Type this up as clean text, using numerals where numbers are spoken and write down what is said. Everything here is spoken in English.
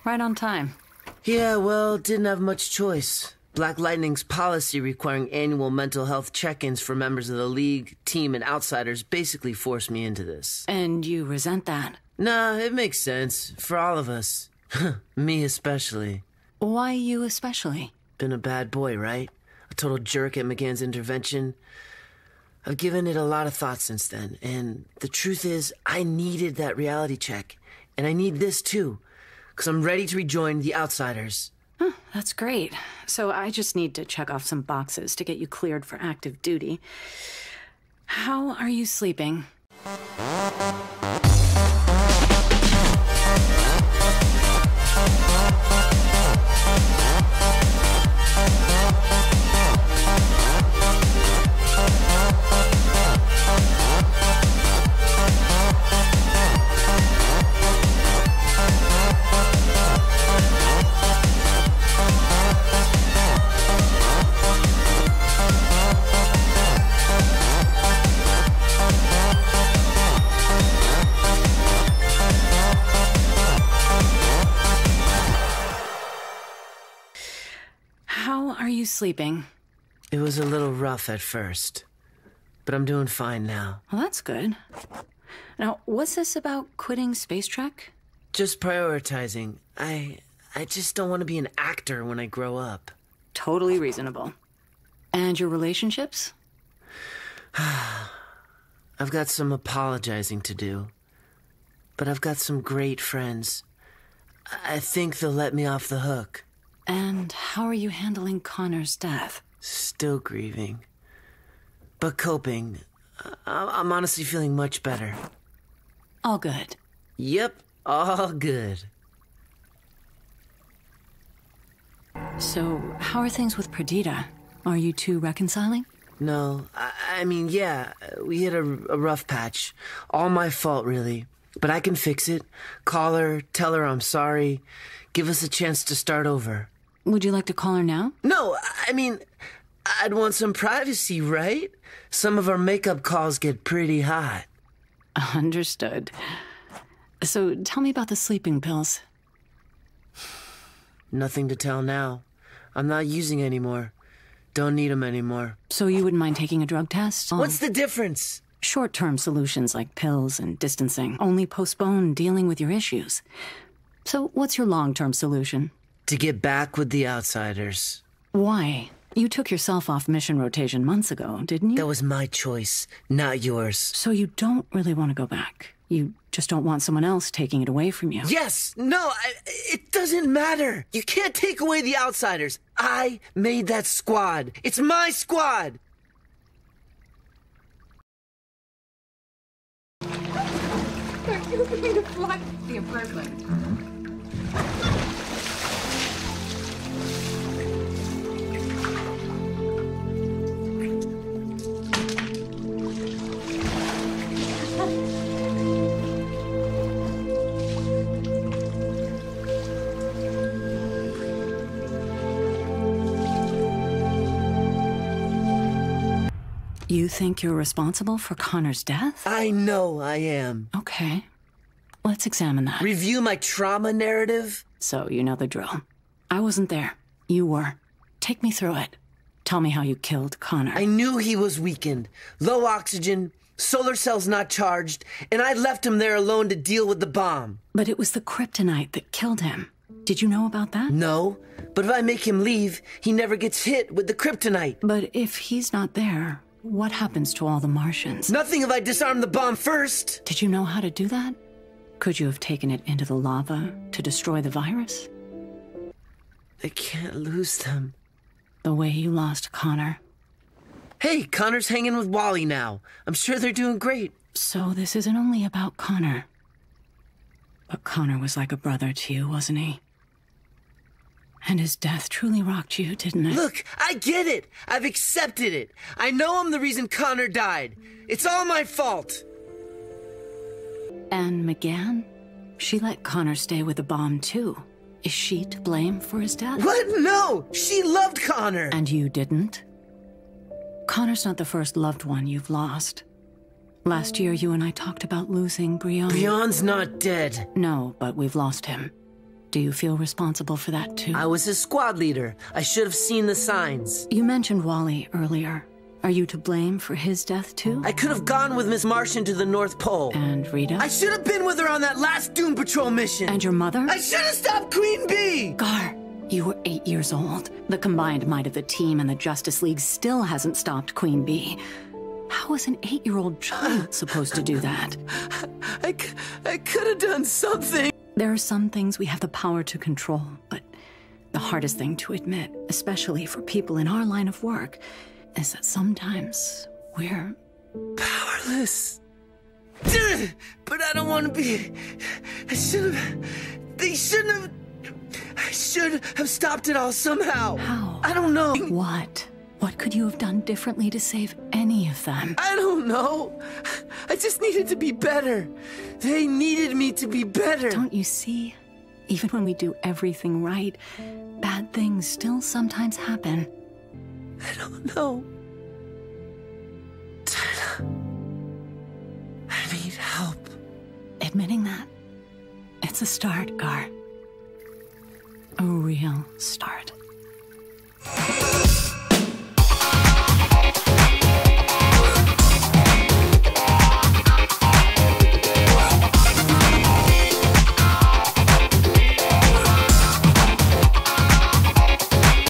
Right on time. Yeah, well, didn't have much choice. Black Lightning's policy requiring annual mental health check-ins for members of the league, team, and outsiders basically forced me into this. And you resent that? Nah, it makes sense. For all of us. Me especially. Why you especially? Been a bad boy, right? A total jerk at McGann's intervention. I've given it a lot of thought since then, and the truth is, I needed that reality check. And I need this too, because I'm ready to rejoin the outsiders. Huh, that's great. So I just need to check off some boxes to get you cleared for active duty. How are you sleeping? How are you sleeping? It was a little rough at first, but I'm doing fine now. Well, that's good. Now, what's this about quitting Space Trek? Just prioritizing. I just don't want to be an actor when I grow up. Totally reasonable. And your relationships? I've got some apologizing to do, but I've got some great friends. I think they'll let me off the hook. And how are you handling Connor's death? Still grieving, but coping. I'm honestly feeling much better. All good. Yep, all good. So, how are things with Perdita? Are you two reconciling? No, I mean, yeah, we hit a rough patch. All my fault, really. But I can fix it. Call her, tell her I'm sorry. Give us a chance to start over. Would you like to call her now? No, I mean, I'd want some privacy, right? Some of our makeup calls get pretty hot. Understood. So, tell me about the sleeping pills. Nothing to tell now. I'm not using anymore. Don't need them anymore. So you wouldn't mind taking a drug test? What's the difference? Short-term solutions like pills and distancing only postpone dealing with your issues. So what's your long-term solution? To get back with the outsiders. Why? You took yourself off mission rotation months ago, didn't you? That was my choice, not yours. So you don't really want to go back. You just don't want someone else taking it away from you. Yes! No, it doesn't matter. You can't take away the outsiders. I made that squad. It's my squad! Are you going to fly the apartment? You think you're responsible for Connor's death? I know I am. Okay. Let's examine that. Review my trauma narrative? So, you know the drill. I wasn't there. You were. Take me through it. Tell me how you killed Connor. I knew he was weakened. Low oxygen, solar cells not charged, and I left him there alone to deal with the bomb. But it was the kryptonite that killed him. Did you know about that? No, but if I make him leave, he never gets hit with the kryptonite. But if he's not there, what happens to all the Martians? Nothing if I disarm the bomb first. Did you know how to do that? Could you have taken it into the lava to destroy the virus? I can't lose them. The way you lost Connor. Hey, Connor's hanging with Wally now. I'm sure they're doing great. So this isn't only about Connor. But Connor was like a brother to you, wasn't he? And his death truly rocked you, didn't it? Look, I get it. I've accepted it. I know I'm the reason Connor died. It's all my fault. And McGann? She let Connor stay with the bomb, too. Is she to blame for his death? What? No! She loved Connor! And you didn't? Connor's not the first loved one you've lost. Last year, you and I talked about losing Brion. Brion's not dead. No, but we've lost him. Do you feel responsible for that too? I was his squad leader. I should have seen the signs. You mentioned Wally earlier. Are you to blame for his death too? I could have gone with Miss Martian to the North Pole. And Rita? I should have been with her on that last Doom Patrol mission. And your mother? I should have stopped Queen Bee! Gar, you were 8 years old. The combined might of the team and the Justice League still hasn't stopped Queen Bee. How is an 8-year-old child supposed to do that? I could have done something. There are some things we have the power to control, but the hardest thing to admit, especially for people in our line of work, is that sometimes we're powerless. But I don't want to be. I should have stopped it all somehow. How? I don't know. What? What could you have done differently to save any of them? I don't know. I just needed to be better. They needed me to be better. Don't you see? Even when we do everything right, bad things still sometimes happen. I don't know. I need help. Admitting that, it's a start, Gar. A real start.